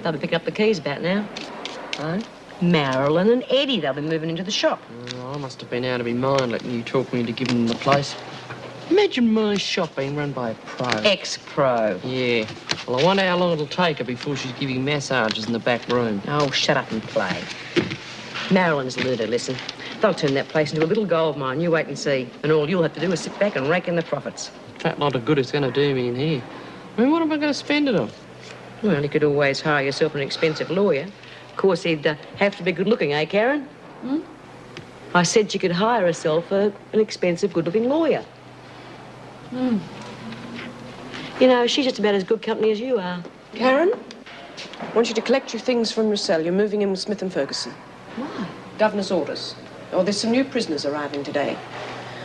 They'll be picking up the keys about now. Oh? Marilyn and Eddie, they'll be moving into the shop. Oh, I must have been out of my mind letting you talk me into giving them the place. Imagine my shop being run by a pro. Ex-pro. Yeah. Well, I wonder how long it'll take her before she's giving massages in the back room. Oh, shut up and play. Marilyn's learned her lesson. They'll turn that place into a little gold mine. You wait and see. And all you'll have to do is sit back and rake in the profits. Fat lot of good it's going to do me in here. I mean, what am I going to spend it on? Well, you could always hire yourself an expensive lawyer. Of course, he'd have to be good-looking, eh, Karen? Hmm? I said she could hire herself an expensive, good-looking lawyer. Hmm. You know, she's just about as good company as you are. Karen, I want you to collect your things from your cell. You're moving in with Smith and Ferguson. Why? Governor's orders. Oh, there's some new prisoners arriving today.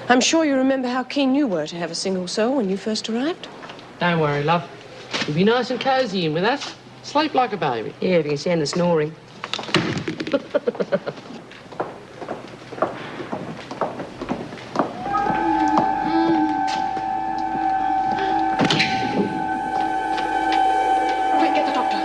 I'm sure you remember how keen you were to have a single cell when you first arrived. Don't worry, love. You'll be nice and cosy in with us. Sleep like a baby. Yeah, if you can stand the snoring. Quick, get the doctor.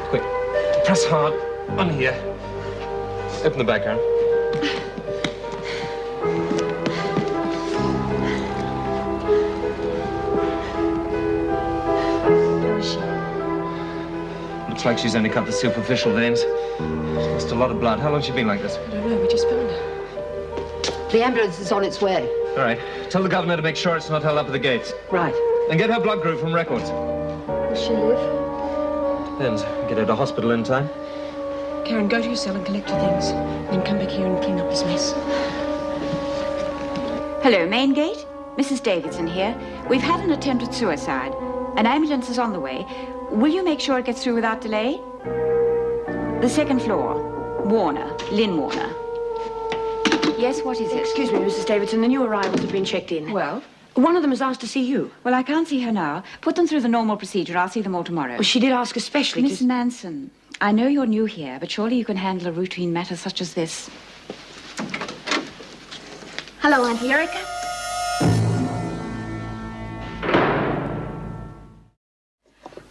Quick. Press hard. On here. Open the back, Karen. Where is she? Looks like she's only cut the superficial veins. She's lost a lot of blood. How long's she been like this? I don't know, we just found her. The ambulance is on its way. All right. Tell the governor to make sure it's not held up at the gates. Right. And get her blood group from records. Will she live? Depends. Get her to hospital in time. Karen, go to your cell and collect your things. Then come back here and clean up this mess. Hello, main gate. Mrs. Davidson here. We've had an attempted suicide. An ambulance is on the way. Will you make sure it gets through without delay? The second floor. Warner. Lynn Warner. Yes, what is it? Excuse me, Mrs. Davidson. The new arrivals have been checked in. Well? One of them has asked to see you. Well, I can't see her now. Put them through the normal procedure. I'll see them all tomorrow. Well, she did ask especially Miss Manson, I know you're new here, but surely you can handle a routine matter such as this. Hello, Auntie Erica.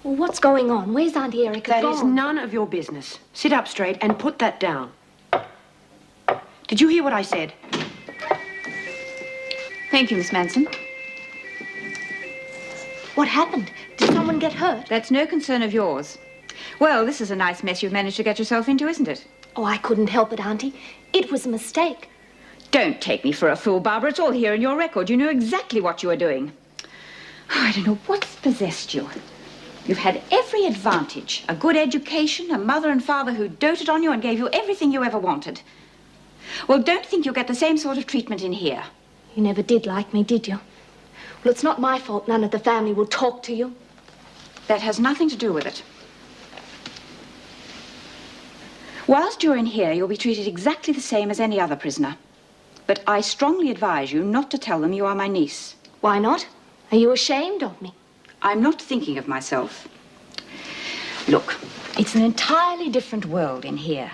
Well, what's going on? Where's Auntie Erica That gone? is none of your business. Sit up straight and put that down. Did you hear what I said? Thank you, Miss Manson. What happened? Did someone get hurt? That's no concern of yours. Well, this is a nice mess you've managed to get yourself into, isn't it? Oh, I couldn't help it, Auntie. It was a mistake. Don't take me for a fool, Barbara. It's all here in your record. You knew exactly what you were doing. Oh, I don't know what's possessed you. You've had every advantage. A good education, a mother and father who doted on you and gave you everything you ever wanted. Well, don't think you'll get the same sort of treatment in here. You never did like me, did you? Well, it's not my fault none of the family will talk to you. That has nothing to do with it. Whilst you're in here, you'll be treated exactly the same as any other prisoner. But I strongly advise you not to tell them you are my niece. Why not? Are you ashamed of me? I'm not thinking of myself. Look, it's an entirely different world in here.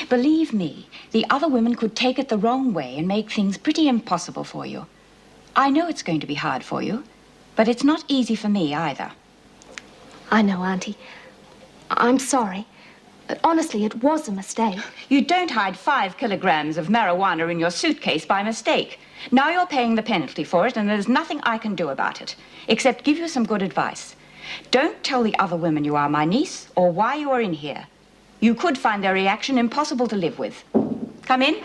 Believe me, the other women could take it the wrong way and make things pretty impossible for you. I know it's going to be hard for you, but it's not easy for me either. I know, Auntie. I'm sorry. But honestly, it was a mistake. You don't hide 5 kilograms of marijuana in your suitcase by mistake. Now you're paying the penalty for it, and there's nothing I can do about it, except give you some good advice. Don't tell the other women you are my niece or why you are in here. You could find their reaction impossible to live with. Come in.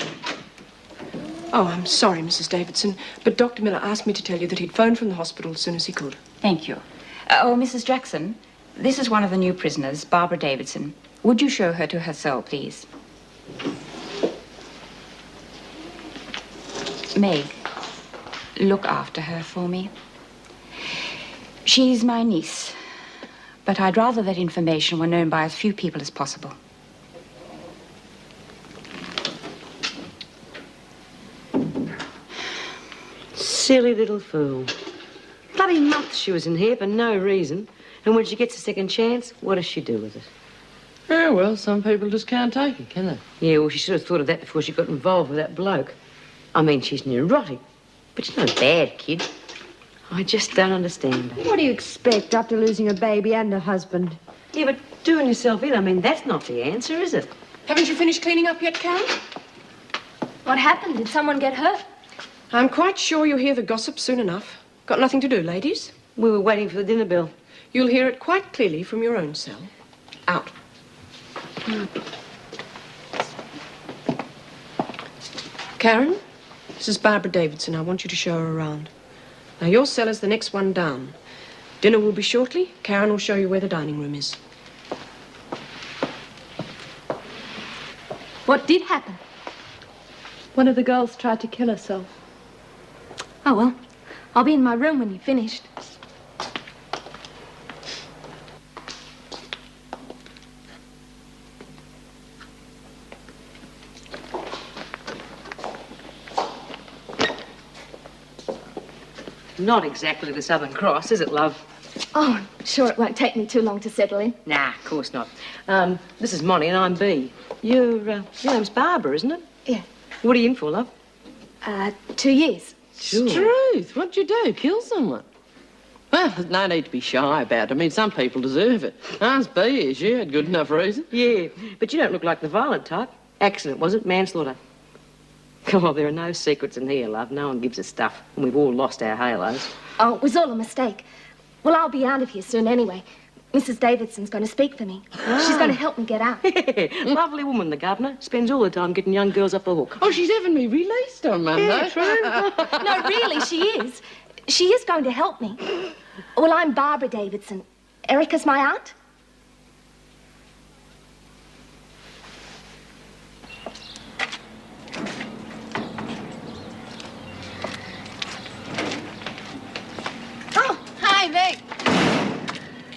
Oh, I'm sorry, Mrs. Davidson, but Dr. Miller asked me to tell you that he'd phone from the hospital as soon as he could. Thank you. Oh, Mrs. Jackson, this is one of the new prisoners, Barbara Davidson. Would you show her to her cell, please? Meg, look after her for me. She's my niece. But I'd rather that information were known by as few people as possible. Silly little fool. Bloody month she was in here for no reason. And when she gets a second chance, what does she do with it? Yeah, well, some people just can't take it, can they? Yeah, well, she should have thought of that before she got involved with that bloke. I mean, she's neurotic, but she's not a bad kid. I just don't understand her. What do you expect after losing a baby and a husband? Yeah, but doing yourself in, I mean, that's not the answer, is it? Haven't you finished cleaning up yet, Karen? What happened? Did someone get hurt? I'm quite sure you'll hear the gossip soon enough. Got nothing to do, ladies? We were waiting for the dinner bell. You'll hear it quite clearly from your own cell. Out. Karen, this is Barbara Davidson. I want you to show her around. Now, your cell is the next one down. Dinner will be shortly. Karen will show you where the dining room is. What did happen? One of the girls tried to kill herself. Oh, well, I'll be in my room when you've finished. Not exactly the Southern Cross, is it, love? Oh, I'm sure it won't take me too long to settle in. Nah, of course not. This is Monty and I'm Bea. Your name's Barbara, isn't it? Yeah. What are you in for, love? 2 years. Sure. Truth, what'd you do? Kill someone? Well, there's no need to be shy about it. I mean, some people deserve it. Ask Bea, she had good enough reason. Yeah, but you don't look like the violent type. Accident, was it? Manslaughter? Oh, there are no secrets in here, love. No one gives a stuff. And we've all lost our halos. Oh, it was all a mistake. Well, I'll be out of here soon anyway. Mrs. Davidson's going to speak for me. She's going to help me get out. Lovely woman, the governor. Spends all the time getting young girls off the hook. Oh, she's having me released on Monday. Yeah, true. No, really, she is. She is going to help me. Well, I'm Barbara Davidson. Erica's my aunt. Oh, hi, Meg.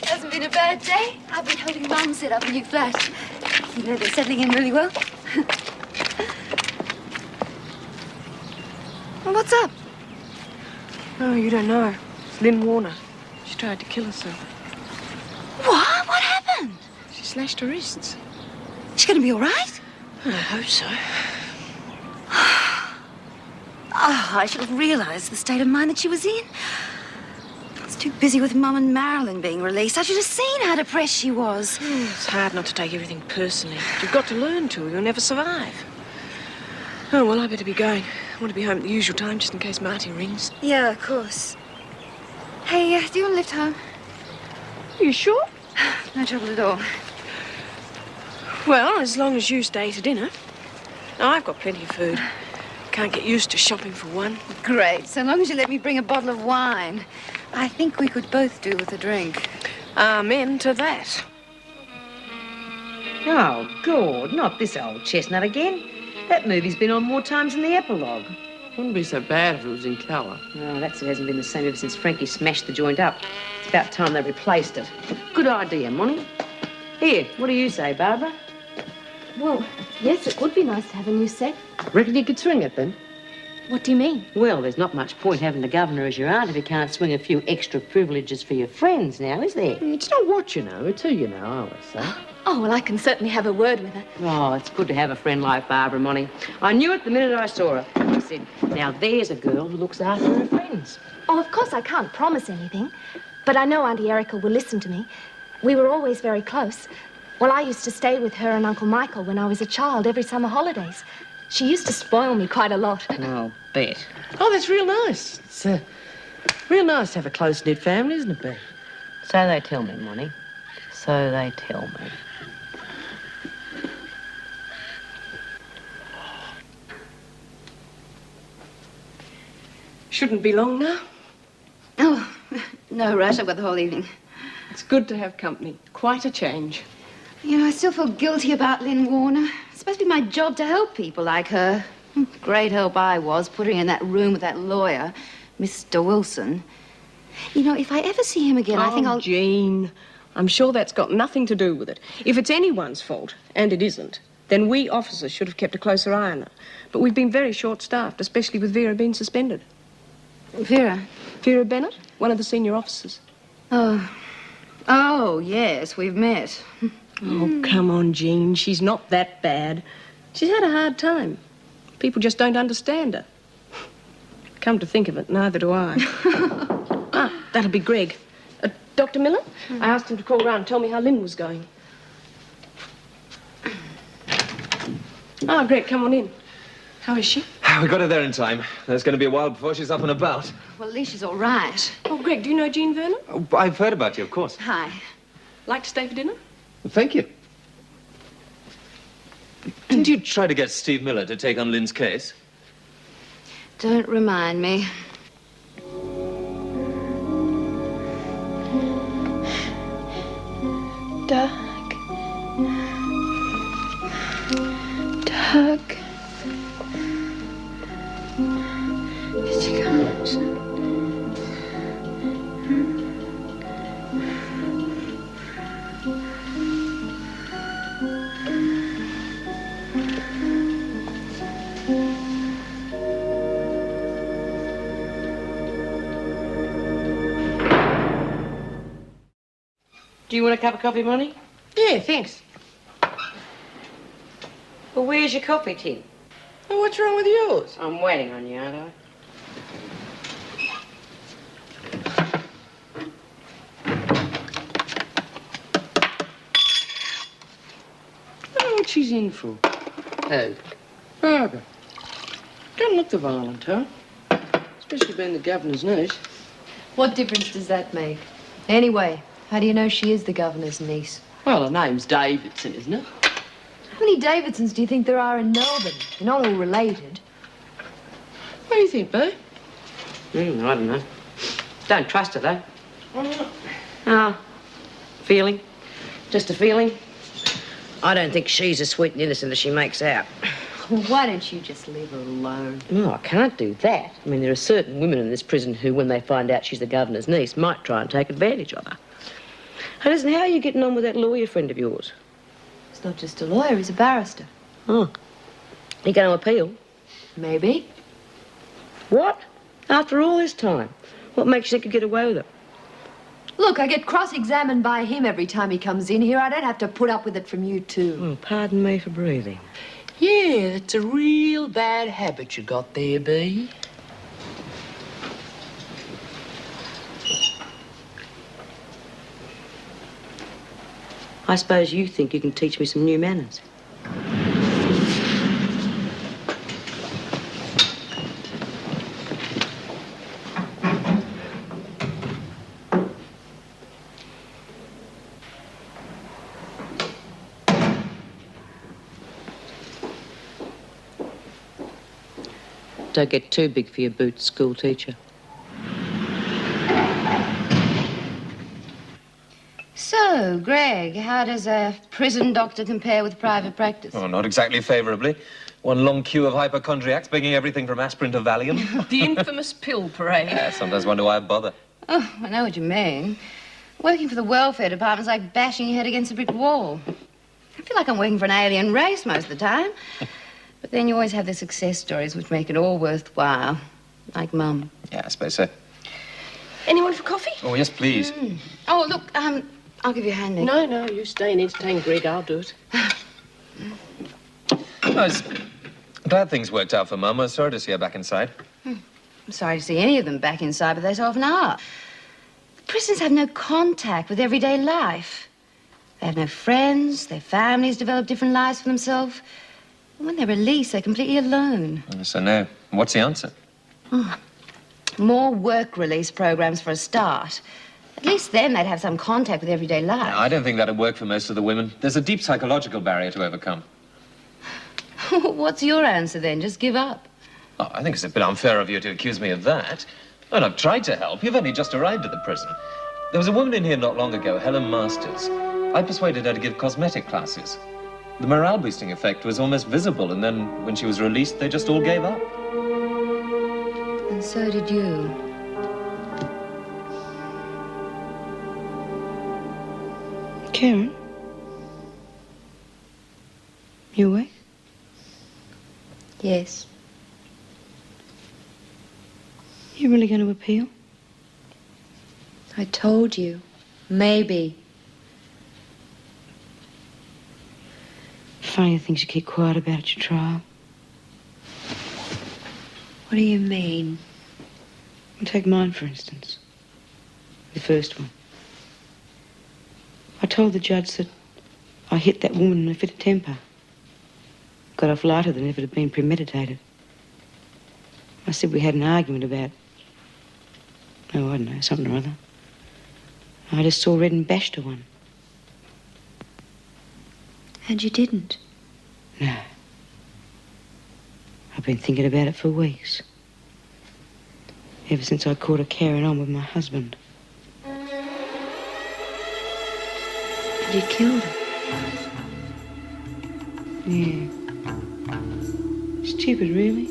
Hasn't been a bad day. I've been helping Mum set up a new flat. You know, they're settling in really well. Well, what's up? Oh, you don't know. It's Lynn Warner. She tried to kill herself. What? What happened? She slashed her wrists. She's going to be all right? I hope so. Oh, I should have realized the state of mind that she was in. I was too busy with Mum and Marilyn being released. I should have seen how depressed she was. It's hard not to take everything personally. You've got to learn to, or you'll never survive. Oh, well, I better be going. I want to be home at the usual time, just in case Marty rings. Yeah, of course. Hey, do you want to lift home? Are you sure? No trouble at all. Well, as long as you stay to dinner. I've got plenty of food. Can't get used to shopping for one. Great, so long as you let me bring a bottle of wine. I think we could both do with a drink. Amen to that. Oh, God, not this old chestnut again. That movie's been on more times than the epilogue. Wouldn't be so bad if it was in colour. Oh, that hasn't been the same ever since Frankie smashed the joint up. It's about time they replaced it. Good idea, Monty. Here, what do you say, Barbara? Well, yes, it would be nice to have a new set. Reckon you could swing it, then? What do you mean? Well, there's not much point having the governor as your aunt if you can't swing a few extra privileges for your friends now, is there? It's not what you know, it's who you know, I always say. Oh, well, I can certainly have a word with her. Oh, it's good to have a friend like Barbara, Monty. I knew it the minute I saw her. I said, now there's a girl who looks after her friends. Oh, of course, I can't promise anything. But I know Auntie Erica will listen to me. We were always very close. Well, I used to stay with her and Uncle Michael when I was a child every summer holidays. She used to spoil me quite a lot. Oh, bet. Oh, that's real nice. It's real nice to have a close-knit family, isn't it, Bea? So they tell me, Monty. So they tell me. Shouldn't be long now. Oh, no rush. I've got the whole evening. It's good to have company. Quite a change. You know, I still feel guilty about Lynn Warner. It's supposed to be my job to help people like her. Great help I was, putting her in that room with that lawyer, Mr. Wilson. You know, if I ever see him again, I think I'll... Jean, I'm sure that's got nothing to do with it. If it's anyone's fault, and it isn't, then we officers should have kept a closer eye on her. But we've been very short-staffed, especially with Vera being suspended. Vera? Vera Bennett, one of the senior officers. Oh, yes, we've met. Oh, come on, Jean. She's not that bad. She's had a hard time. People just don't understand her. Come to think of it, neither do I. That'll be Greg. Dr. Miller? I asked him to call round and tell me how Lynn was going. Greg, come on in. How is she? We got her there in time. There's going to be a while before she's up and about. Well, at least she's all right. Oh, Greg, do you know Jean Vernon? Oh, I've heard about you, of course. Hi. Like to stay for dinner? Thank you. Didn't you try to get Steve Miller to take on Lynn's case? Don't remind me. Doug. Doug. Did you come? Do you want a cup of coffee, Monty? Yeah, thanks. Well, where's your coffee tin? Well, what's wrong with yours? I'm waiting on you, aren't I? I don't know what she's in for. Who? Barbara. Doesn't look the violent, huh? Especially being the governor's niece. What difference does that make? Anyway, how do you know she is the governor's niece? Well, her name's Davidson, isn't it? How many Davidsons do you think there are in Melbourne? They're not all related. What do you think, Boo? I don't know. Don't trust her, though. Why not? Oh, feeling. Just a feeling. I don't think she's as sweet and innocent as she makes out. Why don't you just leave her alone? No, I can't do that. I mean, there are certain women in this prison who, when they find out she's the governor's niece, might try and take advantage of her. Hey, listen, how are you getting on with that lawyer friend of yours? He's not just a lawyer, he's a barrister. Oh. You going to appeal? Maybe. What? After all this time? What makes you think you'd get away with it? Look, I get cross-examined by him every time he comes in here. I don't have to put up with it from you, too. Oh, pardon me for breathing. Yeah, it's a real bad habit you got there, Bee. I suppose you think you can teach me some new manners. Don't get too big for your boots, school teacher. So, Greg, how does a prison doctor compare with private practice? Oh, not exactly favourably. One long queue of hypochondriacs begging everything from aspirin to Valium. The infamous pill parade. Yeah, sometimes wonder why I bother. Oh, I know what you mean. Working for the welfare department's like bashing your head against a brick wall. I feel like I'm working for an alien race most of the time. But then you always have the success stories which make it all worthwhile. Like Mum. Yeah, I suppose so. Anyone for coffee? Oh, yes, please. Oh, look, I'll give you a hand, Nick. No, you stay and entertain Greg. I'll do it. I was glad things worked out for Mum. I was sorry to see her back inside. I'm sorry to see any of them back inside, but they so often are. Prisoners have no contact with everyday life. They have no friends. Their families develop different lives for themselves. And when they're released, they're completely alone. So no. What's the answer? More work release programs for a start. At least then they'd have some contact with everyday life. I don't think that'd work for most of the women. There's a deep psychological barrier to overcome. What's your answer then? Just give up. Oh, I think it's a bit unfair of you to accuse me of that. Well, I've tried to help. You've only just arrived at the prison. There was a woman in here not long ago, Helen Masters. I persuaded her to give cosmetic classes. The morale-boosting effect was almost visible, and then when she was released, they just all gave up. And so did you. Karen? You awake? Yes. You really going to appeal? I told you. Maybe. Funny the things you keep quiet about at your trial. What do you mean? Take mine, for instance. The first one. I told the judge that I hit that woman in a fit of temper. Got off lighter than if it had been premeditated. I said we had an argument about, oh, I don't know, something or other. I just saw red and bashed her one. And you didn't? No. I've been thinking about it for weeks. Ever since I caught her carrying on with my husband. And you killed her? Yeah. Stupid, really.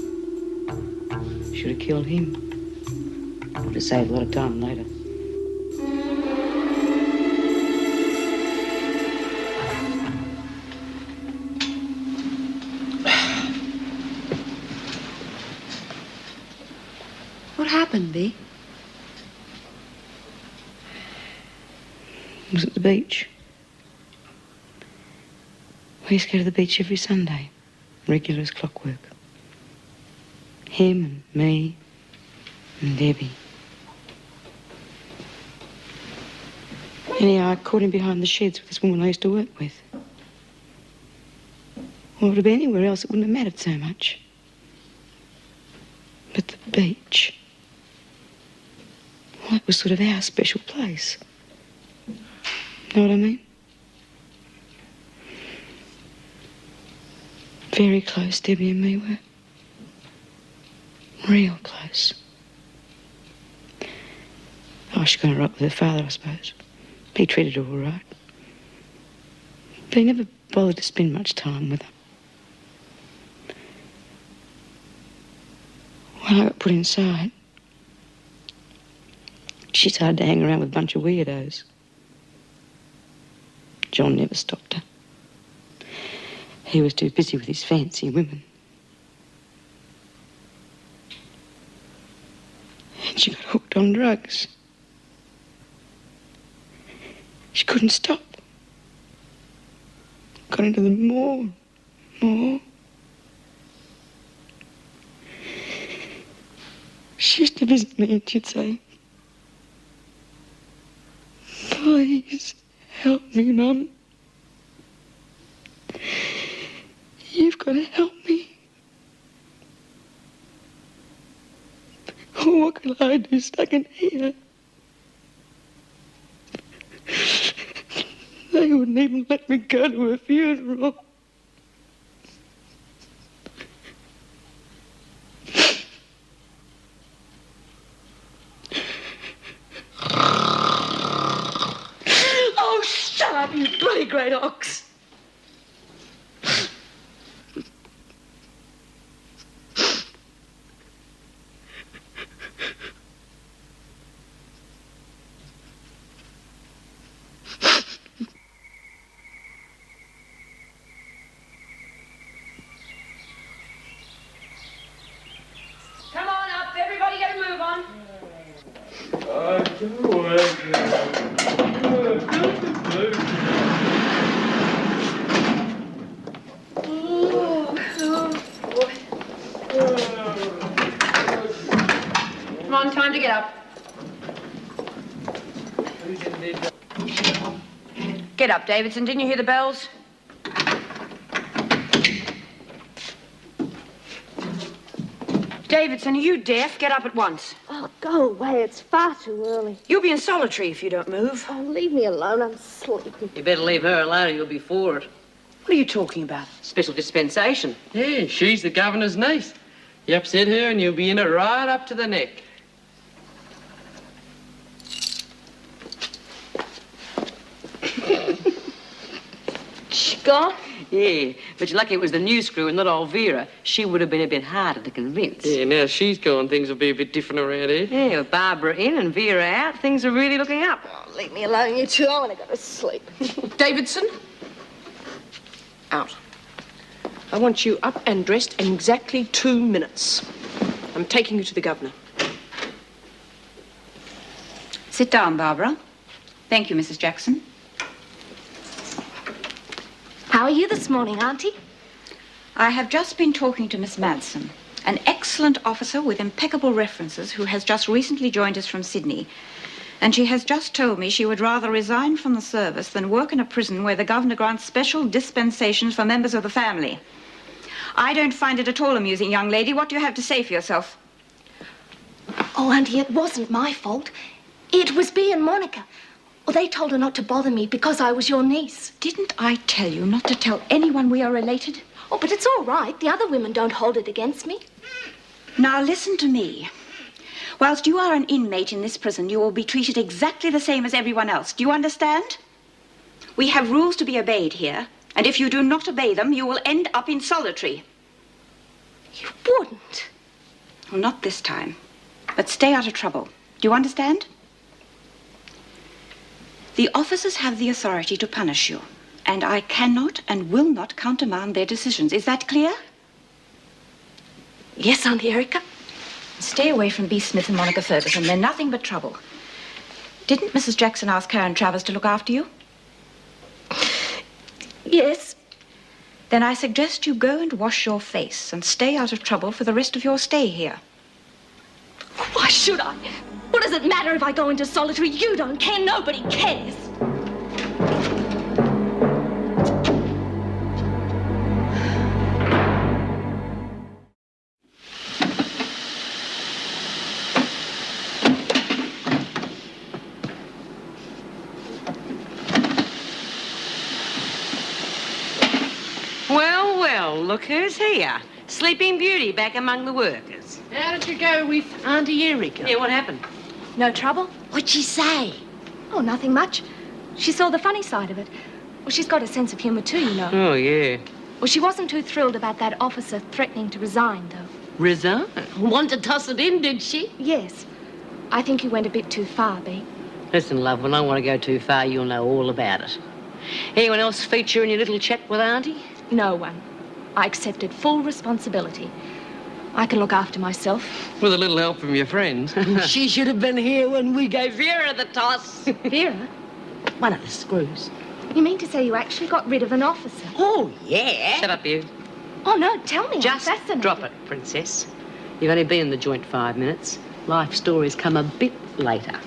Should have killed him. Would have saved a lot of time later. What happened, Bea? I was at the beach. We used to go to the beach every Sunday. Regular as clockwork. Him and me and Debbie. Anyhow, I caught him behind the sheds with this woman I used to work with. Well, if it had been anywhere else, it wouldn't have mattered so much. But the beach... well, it was sort of our special place. Know what I mean? Very close, Debbie and me were. Real close. Oh, she's going to rock with her father, I suppose. He treated her all right. But he never bothered to spend much time with her. When I got put inside, she started to hang around with a bunch of weirdos. John never stopped her. He was too busy with his fancy women. And she got hooked on drugs. She couldn't stop. Got into them more. She used to visit me and she'd say, "Please help me, Mum. You've got to help me. What can I do stuck in here?" They wouldn't even let me go to her funeral. Oh, shut up, you bloody great ox. Come on up, everybody get a move on. Come on, time to get up. Get up, Davidson. Didn't you hear the bells? Davidson, are you deaf? Get up at once. Oh, go away. It's far too early. You'll be in solitary if you don't move. Oh, leave me alone. I'm sleepy. You better leave her alone or you'll be forward. What are you talking about? Special dispensation. Yeah, she's the governor's niece. You upset her and you'll be in it right up to the neck. She gone? Yeah, but you're lucky it was the new screw and not old Vera. She would have been a bit harder to convince. Yeah, now she's gone, things will be a bit different around here. Yeah, with Barbara in and Vera out, things are really looking up. leave me alone, you two. I want to go to sleep. Davidson? Out. I want you up and dressed in exactly 2 minutes. I'm taking you to the governor. Sit down, Barbara. Thank you, Mrs. Jackson. How are you this morning, Auntie? I have just been talking to Miss Madsen, an excellent officer with impeccable references who has just recently joined us from Sydney. And she has just told me she would rather resign from the service than work in a prison where the governor grants special dispensations for members of the family. I don't find it at all amusing, young lady. What do you have to say for yourself? Oh, Auntie, it wasn't my fault. It was Bea and Monica. Well, they told her not to bother me because I was your niece. Didn't I tell you not to tell anyone we are related? Oh, but it's all right. The other women don't hold it against me. Now, listen to me. Whilst you are an inmate in this prison, you will be treated exactly the same as everyone else. Do you understand? We have rules to be obeyed here, and if you do not obey them, you will end up in solitary. You wouldn't. Well, not this time. But stay out of trouble. Do you understand? The officers have the authority to punish you, and I cannot and will not countermand their decisions. Is that clear? Yes, Auntie Erica. Stay away from B. Smith and Monica Ferguson. They're nothing but trouble. Didn't Mrs. Jackson ask Karen Travers to look after you? Yes. Then I suggest you go and wash your face and stay out of trouble for the rest of your stay here. Why should I? What does it matter if I go into solitary? You don't care. Nobody cares. Well, well, look who's here. Sleeping Beauty back among the workers. How did you go with Auntie Erica? Yeah, what happened? No trouble? What'd she say? Oh, nothing much. She saw the funny side of it. Well, she's got a sense of humour too, you know. Oh, yeah. Well, she wasn't too thrilled about that officer threatening to resign, though. Resign? Want to toss it in, did she? Yes. I think he went a bit too far, Bea. Listen, love, when I want to go too far, you'll know all about it. Anyone else feature in your little chat with Auntie? No one. I accepted full responsibility. I can look after myself. With a little help from your friends. She should have been here when we gave Vera the toss. Vera? One of the screws. You mean to say you actually got rid of an officer? Oh, yeah. Shut up, you. Oh, no, tell me. Just I'm fascinated. drop it, princess. You've only been in the joint 5 minutes. Life stories come a bit later.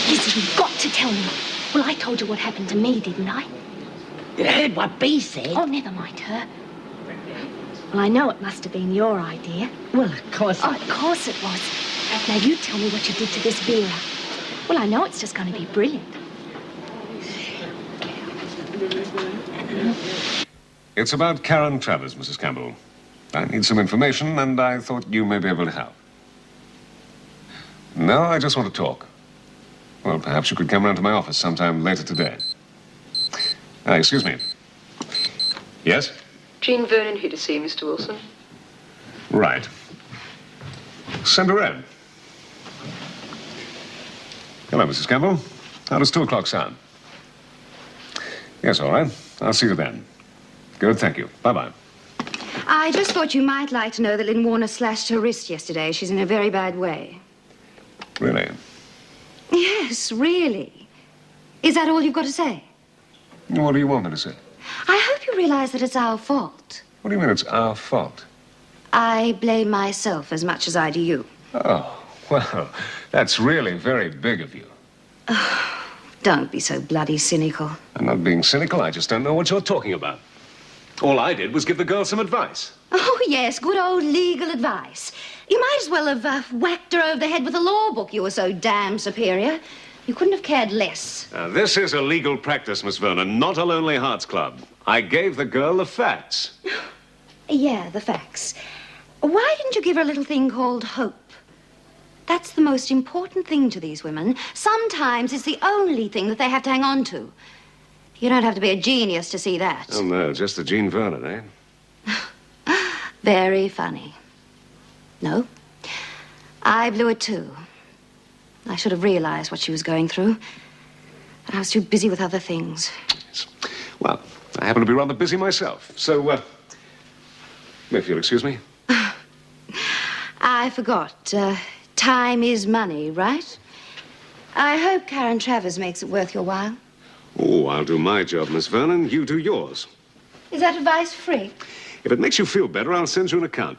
Listen, you've got to tell me. Well, I told you what happened to me, didn't I? You heard what Bea said? Oh, never mind her. Well, I know it must have been your idea. Well, of course. Oh, of course it was. Now, you tell me what you did to this Vera. Well, I know it's just going to be brilliant. It's about Karen Travers, Mrs. Campbell. I need some information, and I thought you may be able to help. No, I just want to talk. Well, perhaps you could come round to my office sometime later today. Excuse me. Yes? Jean Vernon here to see you, Mr. Wilson. Right. Send her in. Hello, Mrs. Campbell. How does 2 o'clock sound? Yes, all right. I'll see you then. Good, thank you. Bye-bye. I just thought you might like to know that Lynn Warner slashed her wrist yesterday. She's in a very bad way. Really? Yes, really. Is that all you've got to say? What do you want me to say? I hope you realize that it's our fault. What do you mean it's our fault? I blame myself as much as I do you. Oh, well, that's really very big of you. Don't be so bloody cynical. I'm not being cynical. I just don't know what you're talking about. All I did was give the girl some advice. Oh, yes, good old legal advice. You might as well have whacked her over the head with a law book. You were so damn superior. You couldn't have cared less. Now, this is a legal practice, Miss Vernon, not a Lonely Hearts Club. I gave the girl the facts. Yeah, the facts. Why didn't you give her a little thing called hope? That's the most important thing to these women. Sometimes it's the only thing that they have to hang on to. You don't have to be a genius to see that. Oh, no, just the Jean Vernon, eh? Very funny. No, I blew it too. I should have realized what she was going through. But I was too busy with other things. Well, I happen to be rather busy myself, so, if you'll excuse me. I forgot. Time is money, right? I hope Karen Travers makes it worth your while. Oh, I'll do my job, Miss Vernon. You do yours. Is that advice free? If it makes you feel better, I'll send you an account.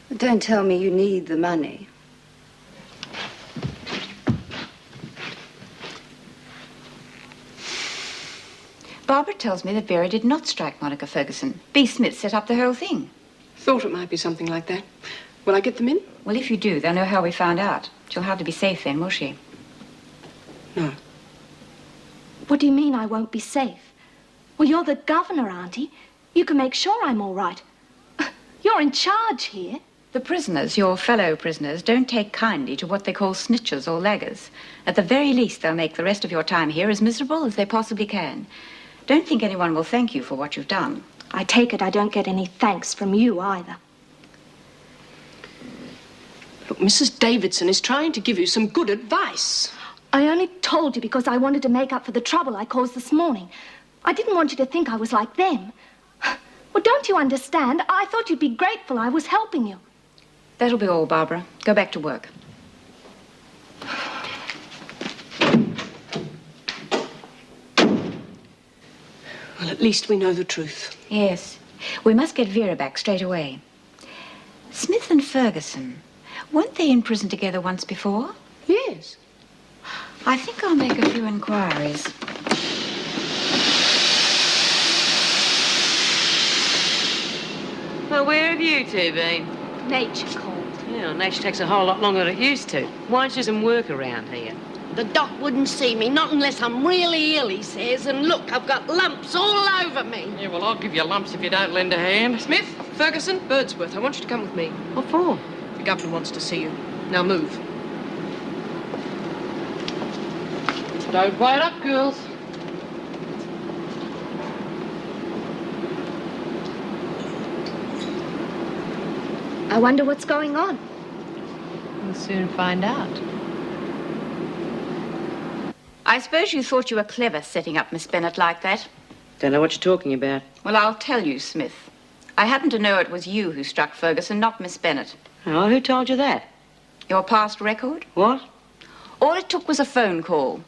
But don't tell me you need the money. Barbara tells me that Vera did not strike Monica Ferguson. B. Smith set up the whole thing. Thought it might be something like that. Will I get them in? Well, if you do, they'll know how we found out. She'll hardly be safe then, will she? No. What do you mean I won't be safe? Well, you're the governor, Auntie. You can make sure I'm all right. You're in charge here. The prisoners, your fellow prisoners, don't take kindly to what they call snitchers or laggers. At the very least, they'll make the rest of your time here as miserable as they possibly can. Don't think anyone will thank you for what you've done. I take it I don't get any thanks from you either. Look, Mrs. Davidson is trying to give you some good advice. I only told you because I wanted to make up for the trouble I caused this morning. I didn't want you to think I was like them. Well, don't you understand? I thought you'd be grateful I was helping you. That'll be all, Barbara. Go back to work. Well, at least we know the truth. Yes. We must get Vera back straight away. Smith and Ferguson, weren't they in prison together once before? Yes. I think I'll make a few inquiries. Well, where have you two been? Nature called. Yeah, nature takes a whole lot longer than it used to. Why don't you do some work around here? The doc wouldn't see me, not unless I'm really ill, he says. And look, I've got lumps all over me. Yeah, well, I'll give you lumps if you don't lend a hand. Smith, Ferguson, Birdsworth, I want you to come with me. What for? The governor wants to see you. Now move. Don't wait up, girls. I wonder what's going on. We'll soon find out. I suppose you thought you were clever setting up Miss Bennet like that. Don't know what you're talking about. Well, I'll tell you, Smith. I happen to know it was you who struck Ferguson, not Miss Bennet. Oh, who told you that? Your past record? What? All it took was a phone call.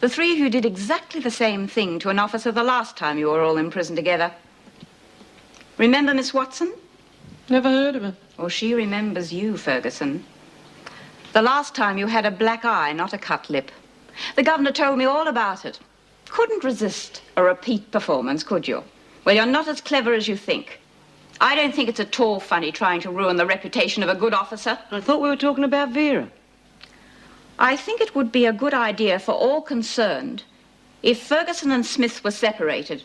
The three of you did exactly the same thing to an officer the last time you were all in prison together. Remember Miss Watson? Never heard of her. Well, she remembers you, Ferguson. The last time you had a black eye, not a cut lip. The governor told me all about it. Couldn't resist a repeat performance, could you? Well, you're not as clever as you think. I don't think it's at all funny trying to ruin the reputation of a good officer. I thought we were talking about Vera. I think it would be a good idea for all concerned if Ferguson and Smith were separated.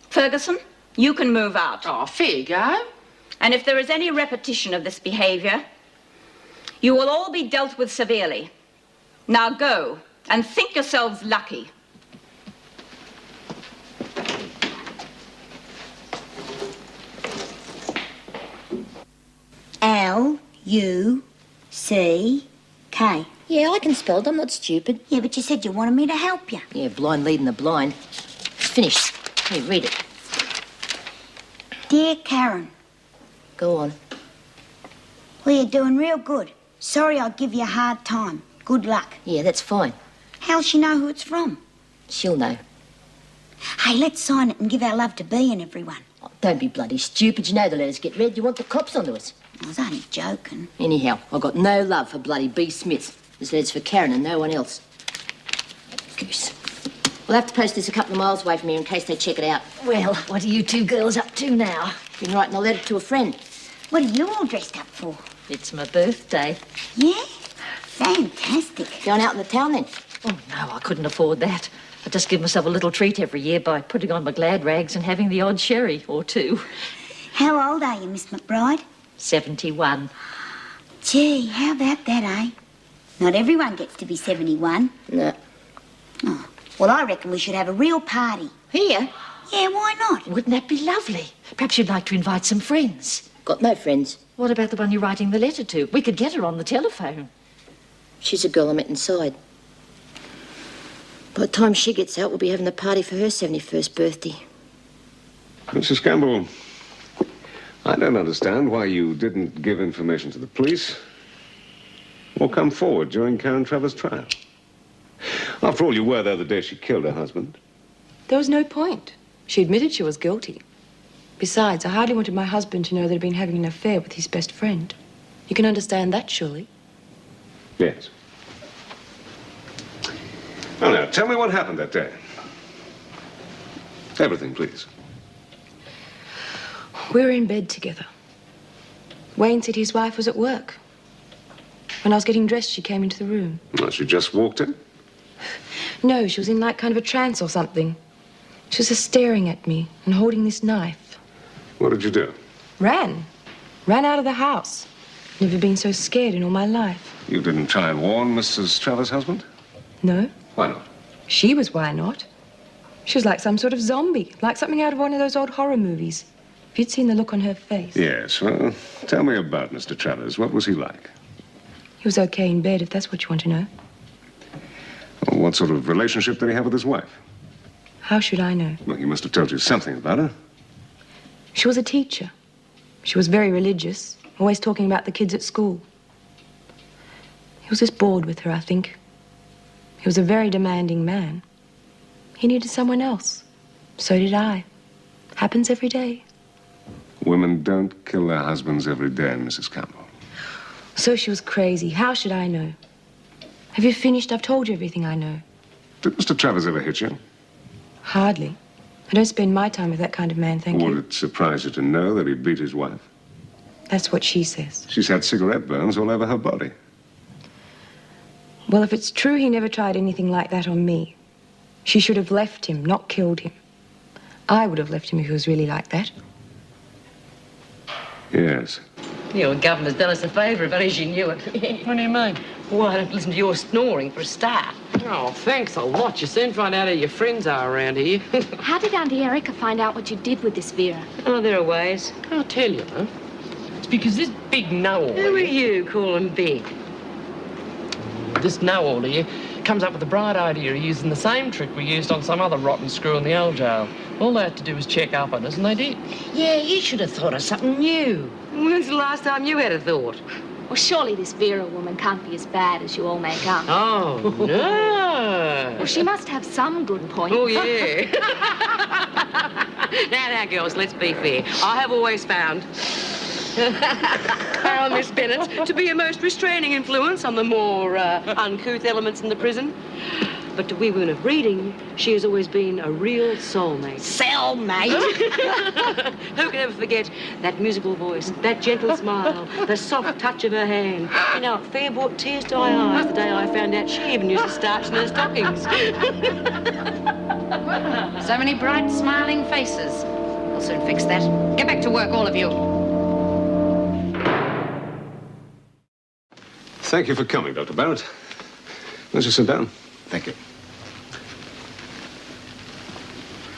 Ferguson, you can move out. Oh, fair you go. And if there is any repetition of this behavior, you will all be dealt with severely. Now go and think yourselves lucky. L-U-C-K. Yeah, I can spell it. I'm not stupid. Yeah, but you said you wanted me to help you. Yeah, blind leading the blind. It's finished. Here, read it. Dear Karen. Go on. Well, you're doing real good. Sorry I'll give you a hard time. Good luck. Yeah, that's fine. How'll she know who it's from? She'll know. Hey, let's sign it and give our love to Bea and everyone. Oh, don't be bloody stupid. You know the letters get read. You want the cops onto us. I was only joking. Anyhow, I've got no love for bloody B. Smith. This letter's for Karen and no one else. Goose. We'll have to post this a couple of miles away from here in case they check it out. Well, what are you two girls up to now? Been writing a letter to a friend. What are you all dressed up for? It's my birthday. Yeah? Fantastic. Going out in the town then? Oh, no, I couldn't afford that. I just give myself a little treat every year by putting on my glad rags and having the odd sherry or two. How old are you, Miss McBride? 71. Gee, how about that, eh? Not everyone gets to be 71. No. Oh, well, I reckon we should have a real party. Here? Yeah, why not? Wouldn't that be lovely? Perhaps you'd like to invite some friends. Got no friends. What about the one you're writing the letter to? We could get her on the telephone. She's a girl I met inside. By the time she gets out, we'll be having a party for her 71st birthday. Mrs. Campbell, I don't understand why you didn't give information to the police or come forward during Karen Trevor's trial. After all, you were there the day she killed her husband. There was no point. She admitted she was guilty. Besides, I hardly wanted my husband to know that I'd been having an affair with his best friend. You can understand that, surely? Yes. Well, now, tell me what happened that day. Everything, please. We were in bed together. Wayne said his wife was at work. When I was getting dressed, she came into the room. Well, she just walked in? No, she was in like kind of a trance or something. She was just staring at me and holding this knife. What did you do? Ran out of the house. Never been so scared in all my life. You didn't try and warn Mrs. Trevor's husband? No. Why not? She was why not. She was like some sort of zombie, like something out of one of those old horror movies. If you'd seen the look on her face. Yes, well, tell me about Mr. Travers. What was he like? He was okay in bed, if that's what you want to know. Well, what sort of relationship did he have with his wife? How should I know? Well, he must have told you something about her. She was a teacher. She was very religious, always talking about the kids at school. He was just bored with her, I think. He was a very demanding man. He needed someone else. So did I. Happens every day. Women don't kill their husbands every day, Mrs. Campbell. So she was crazy. How should I know? Have you finished? I've told you everything I know. Did Mr. Travers ever hit you? Hardly. I don't spend my time with that kind of man, thank you. Would it surprise you to know that he beat his wife? That's what she says. She's had cigarette burns all over her body. Well, if it's true he never tried anything like that on me, she should have left him, not killed him. I would have left him if he was really like that. Yes. Your governor's done us a favour, if only she knew it. What do you mean? Why, don't listen to your snoring for a start. Oh, thanks a lot. You soon find out who your friends are around here. How did Auntie Erica find out what you did with this Vera? Oh, there are ways. I'll tell you, huh? It's because this big know-all... Who are you calling big? This know-all here comes up with the bright idea of using the same trick we used on some other rotten screw in the old jail. All they had to do was check up on us, and they did. Yeah, you should have thought of something new. When's the last time you had a thought? Well, surely this Vera woman can't be as bad as you all make up. Oh, no. Well, she must have some good points. Oh, yeah. Now, girls, let's be fair. I have always found our Miss Bennet to be a most restraining influence on the more uncouth elements in the prison. But to we women of reading, she has always been a real soulmate. Cellmate? Who can ever forget that musical voice, that gentle smile, the soft touch of her hand? You know, it fair brought tears to my eyes the day I found out she even used to starch in her stockings. So many bright, smiling faces. We'll soon fix that. Get back to work, all of you. Thank you for coming, Dr. Barrett. Won't you sit down? Thank you.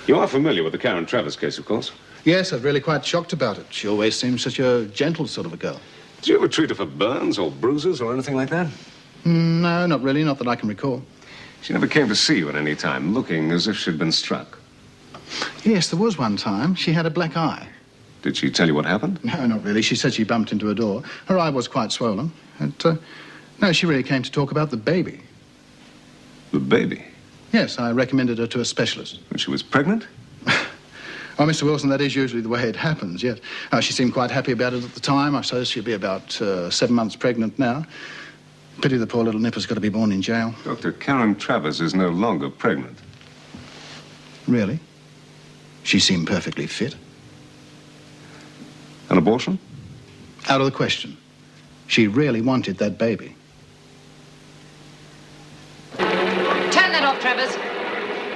You are familiar with the Karen Travers case, of course? Yes, I was really quite shocked about it. She always seemed such a gentle sort of a girl. Did you ever treat her for burns or bruises or anything like that? No, not really. Not that I can recall. She never came to see you at any time, looking as if she'd been struck. Yes, there was one time. She had a black eye. Did she tell you what happened? No, not really. She said she bumped into a door. Her eye was quite swollen. And, no, she really came to talk about the baby. The baby? Yes, I recommended her to a specialist. When she was pregnant? Oh, Mr. Wilson, that is usually the way it happens, yes. She seemed quite happy about it at the time. I suppose she'll be about 7 months pregnant now. Pity the poor little nipper's got to be born in jail. Dr. Karen Travers is no longer pregnant. Really? She seemed perfectly fit. An abortion? Out of the question. She really wanted that baby. Turn that off, Travers.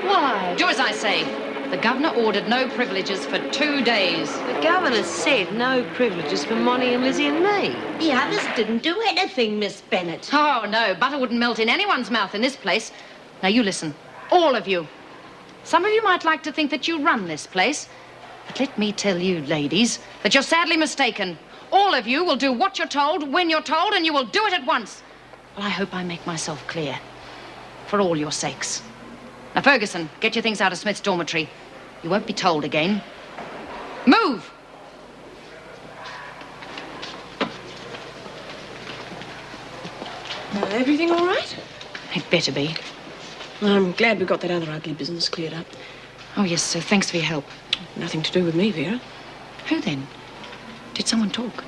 Why? Do as I say. The governor ordered no privileges for 2 days. The governor said no privileges for Monty and Lizzie and me. The others didn't do anything, Miss Bennet. Oh, no. Butter wouldn't melt in anyone's mouth in this place. Now, you listen. All of you. Some of you might like to think that you run this place. But let me tell you, ladies, that you're sadly mistaken. All of you will do what you're told, when you're told, and you will do it at once. Well, I hope I make myself clear. For all your sakes. Now, Ferguson, get your things out of Smith's dormitory. You won't be told again. Move! Everything all right? It better be. I'm glad we got that other ugly business cleared up. Oh, yes, sir. Thanks for your help. Nothing to do with me, Vera. Who then? Did someone talk?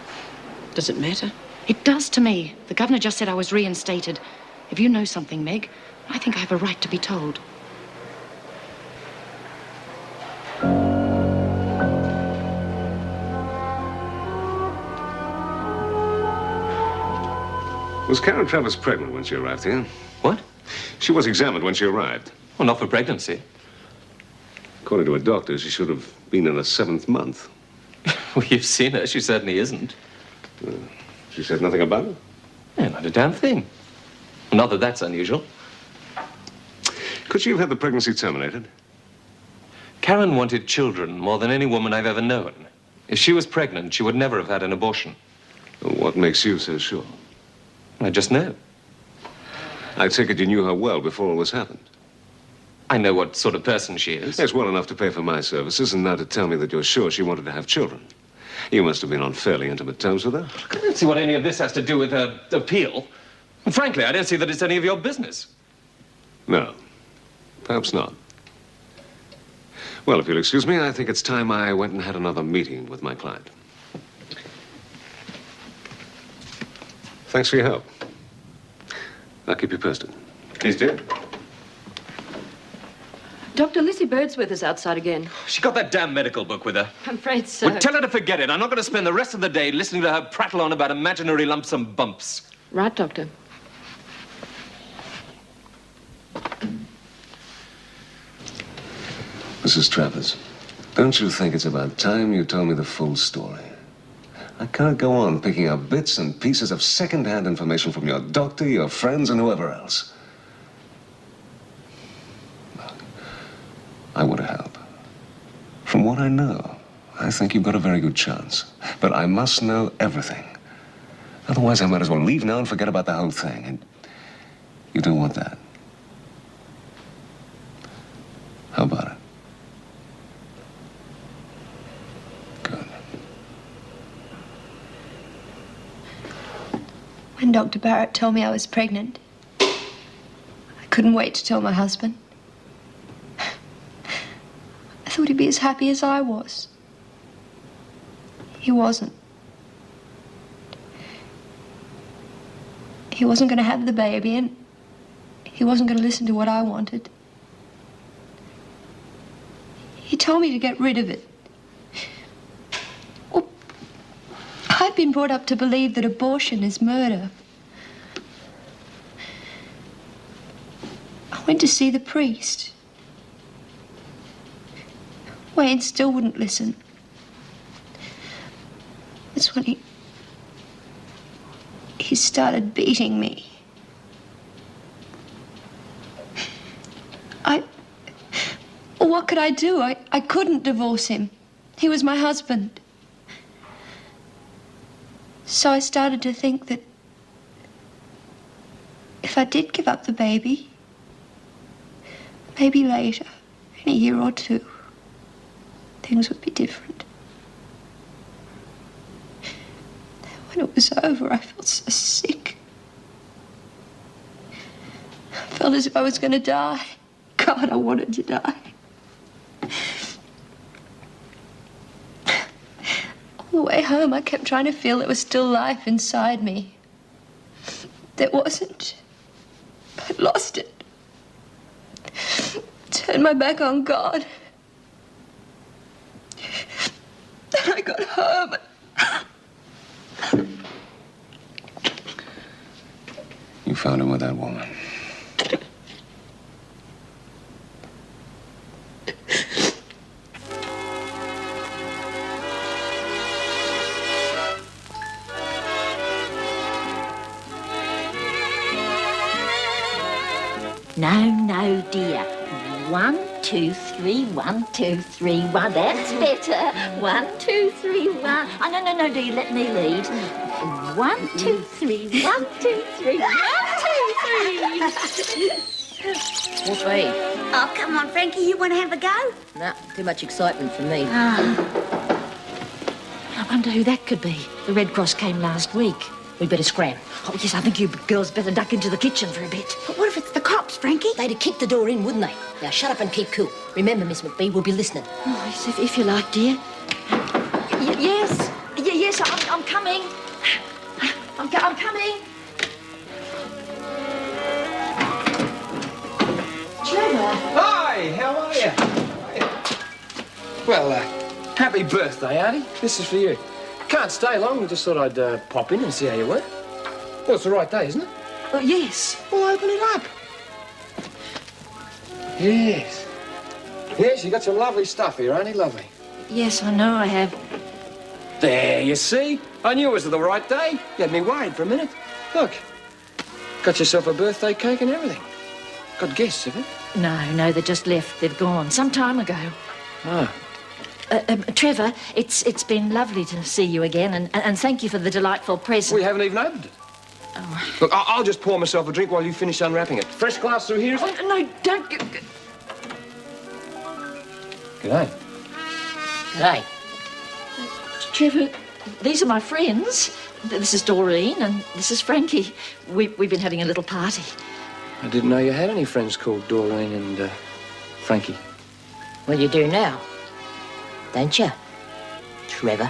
Does it matter? It does to me. The governor just said I was reinstated. If you know something, Meg, I think I have a right to be told. Was Karen Travers pregnant when she arrived here? What? She was examined when she arrived. Well, not for pregnancy. According to a doctor, she should have been in her 7th month. Well, you've seen her. She certainly isn't. She said nothing about it? Yeah, not a damn thing. Not that that's unusual. Could she have had the pregnancy terminated? Karen wanted children more than any woman I've ever known. If she was pregnant, she would never have had an abortion. Well, what makes you so sure? I just know. I take it you knew her well before all this happened. I know what sort of person she is. Yes, well enough to pay for my services, and now to tell me that you're sure she wanted to have children. You must have been on fairly intimate terms with her. I don't see what any of this has to do with her appeal. And frankly, I don't see that it's any of your business. No, perhaps not. Well, if you'll excuse me, I think it's time I went and had another meeting with my client. Thanks for your help. I'll keep you posted. Please do. Dr. Lizzie Birdsworth is outside again. She got that damn medical book with her. I'm afraid so. Well, tell her to forget it. I'm not going to spend the rest of the day listening to her prattle on about imaginary lumps and bumps. Right, Doctor. Mrs. Travers, don't you think it's about time you told me the full story? I can't go on picking up bits and pieces of second-hand information from your doctor, your friends, and whoever else. Look, I want to help. From what I know, I think you've got a very good chance. But I must know everything. Otherwise, I might as well leave now and forget about the whole thing. And you don't want that. How about it? When Dr. Barrett told me I was pregnant, I couldn't wait to tell my husband. I thought he'd be as happy as I was. He wasn't. He wasn't going to have the baby, and he wasn't going to listen to what I wanted. He told me to get rid of it. Well, I'd been brought up to believe that abortion is murder. I went to see the priest. Wayne still wouldn't listen. That's when he started beating me. Well, what could I do? I couldn't divorce him. He was my husband. So I started to think that if I did give up the baby, maybe later, in a year or two, things would be different. When it was over, I felt so sick. I felt as if I was going to die. God, I wanted to die. All the way home, I kept trying to feel there was still life inside me. There wasn't. I'd lost it. Turned my back on God. Then I got home. You found him with that woman. No, no, dear. 1, 2, 3, 1, 2, 3, 1. That's better. 1, 2, 3, 1. Oh, no, dear, let me lead. 1, 2, 3, 1, 2, 3, 1, 2, 3. What's for you? Oh, come on, Frankie, you want to have a go? Nah, too much excitement for me. I wonder who that could be. The Red Cross came last week. We better scram. Oh, yes, I think you girls better duck into the kitchen for a bit. But what if it's the cops, Frankie? They'd have kicked the door in, wouldn't they? Now, shut up and keep cool. Remember, Miss McBee, we'll be listening. Oh, yes, if you like, dear. Yes, I'm coming. I'm coming. Trevor. Hi, how are you? Well, happy birthday, Artie. This is for you. Can't stay long. I just thought I'd pop in and see how you were. Well, it's the right day, isn't it? Oh, yes. Well, open it up. Yes. Yes, you got some lovely stuff here, ain't it? Lovely. Yes, I know I have. There, you see? I knew it was the right day. You had me worried for a minute. Look, got yourself a birthday cake and everything. Got guests, have you? No, they just left. They've gone some time ago. Ah. Trevor, it's been lovely to see you again, and thank you for the delightful present. We haven't even opened it. Oh. Look, I'll just pour myself a drink while you finish unwrapping it. Fresh glass through here, is it? Oh, no, don't. G'day. G'day. Trevor, these are my friends. This is Doreen, and this is Frankie. We've been having a little party. I didn't know you had any friends called Doreen and Frankie. Well, you do now, don't you, Trevor?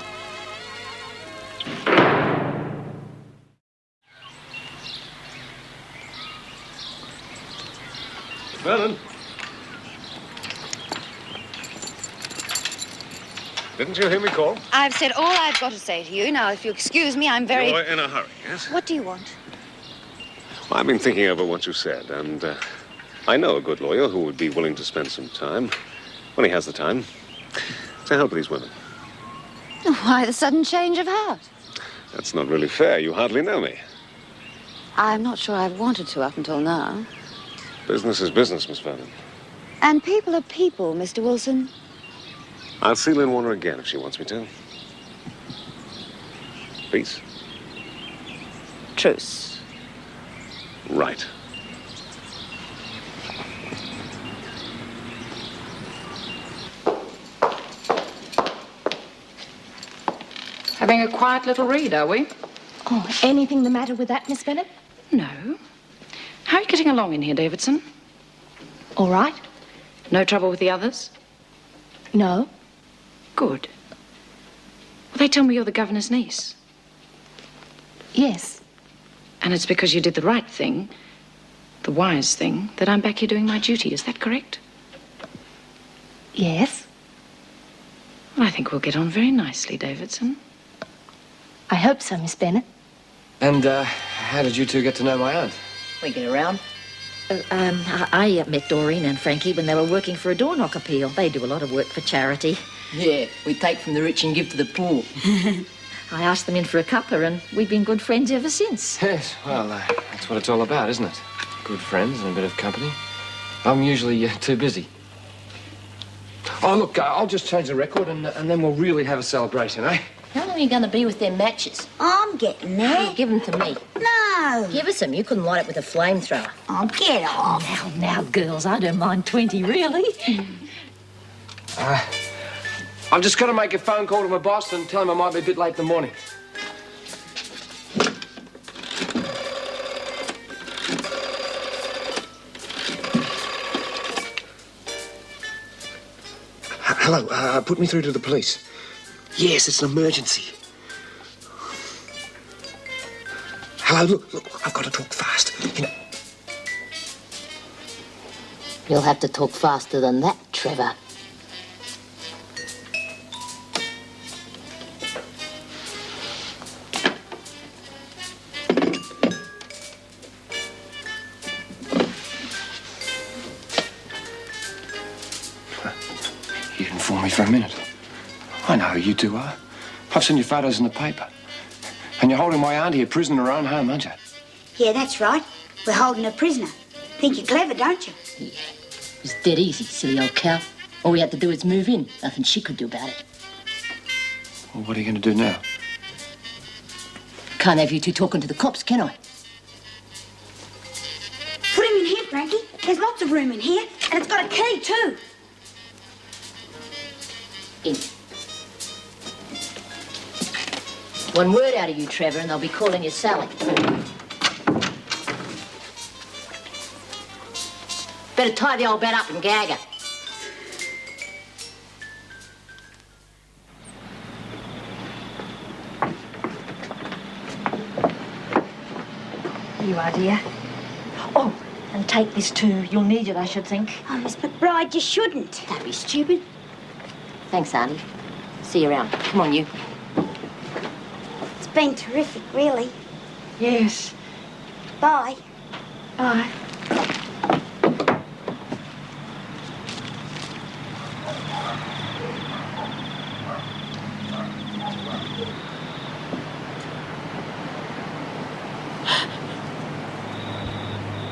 Vernon. Didn't you hear me call? I've said all I've got to say to you. Now, if you excuse me, I'm very... You're in a hurry, yes? What do you want? Well, I've been thinking over what you said, and I know a good lawyer who would be willing to spend some time, when he has the time, to help these women. Why the sudden change of heart? That's not really fair. You hardly know me. I'm not sure I've wanted to up until now. Business is business, Miss Vernon. And people are people, Mr. Wilson. I'll see Lynn Warner again if she wants me to. Peace. Truce. Right. Having a quiet little read, are we? Oh, anything the matter with that, Miss Bennett? No. How are you getting along in here, Davidson? All right. No trouble with the others? No. Good. Well, they tell me you're the governor's niece. Yes. And it's because you did the right thing, the wise thing, that I'm back here doing my duty. Is that correct? Yes. Well, I think we'll get on very nicely, Davidson. I hope so, Miss Bennett. And how did you two get to know my aunt? We get around. I met Doreen and Frankie when they were working for a door knock appeal. They do a lot of work for charity. Yeah, we take from the rich and give to the poor. I asked them in for a cuppa, and we've been good friends ever since. Yes, well, that's what it's all about, isn't it? Good friends and a bit of company. I'm usually too busy. Oh, look, I'll just change the record and then we'll really have a celebration, eh? How long are you going to be with them matches? I'm getting there. Give them to me. No. Give us them. You couldn't light it with a flamethrower. Oh, get off. Now, girls, I don't mind 20, really. I've just got to make a phone call to my boss and tell him I might be a bit late in the morning. Hello, put me through to the police. Yes, it's an emergency. Hello, look, I've got to talk fast. You know. You'll have to talk faster than that, Trevor. You didn't fool me for a minute. I know who you two are. I've seen your photos in the paper. And you're holding my aunt here prisoner in her own home, aren't you? Yeah, that's right. We're holding her prisoner. Think you're clever, don't you? Yeah. was dead easy, silly old cow. All we had to do was move in. Nothing she could do about it. Well, what are you going to do now? Can't have you two talking to the cops, can I? Put him in here, Frankie. There's lots of room in here, and it's got a key, too. In. One word out of you, Trevor, and they'll be calling you Sally. Better tie the old bat up and gag her. Here you are, dear. Oh, and take this too. You'll need it, I should think. Oh, Miss McBride, you shouldn't. Don't be stupid. Thanks, Auntie. See you around. Come on, you. It's been terrific, really. Yes. Bye. Bye.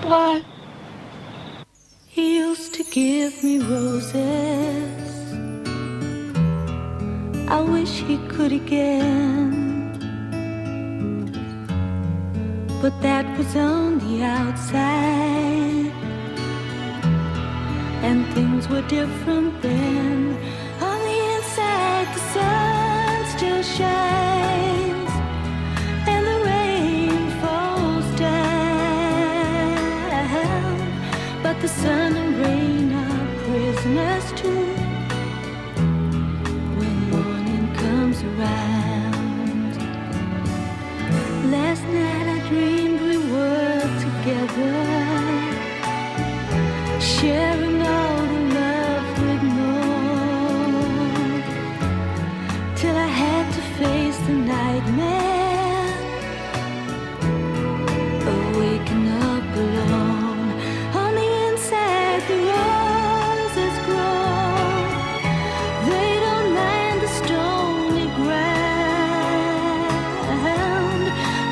Bye. He used to give me roses. I wish he could again. But that was on the outside, and things were different then. On the inside, the sun still shines, and the rain falls down. But the sun and rain are prisoners too when morning comes around. Last night I dreamed we were together, sharing all the love we'd known, till I had to face the nightmare of waking up alone. On the inside the roses grow, they don't mind the stony ground,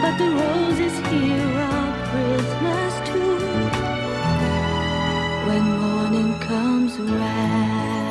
but the roses here are prisoners too when morning comes around.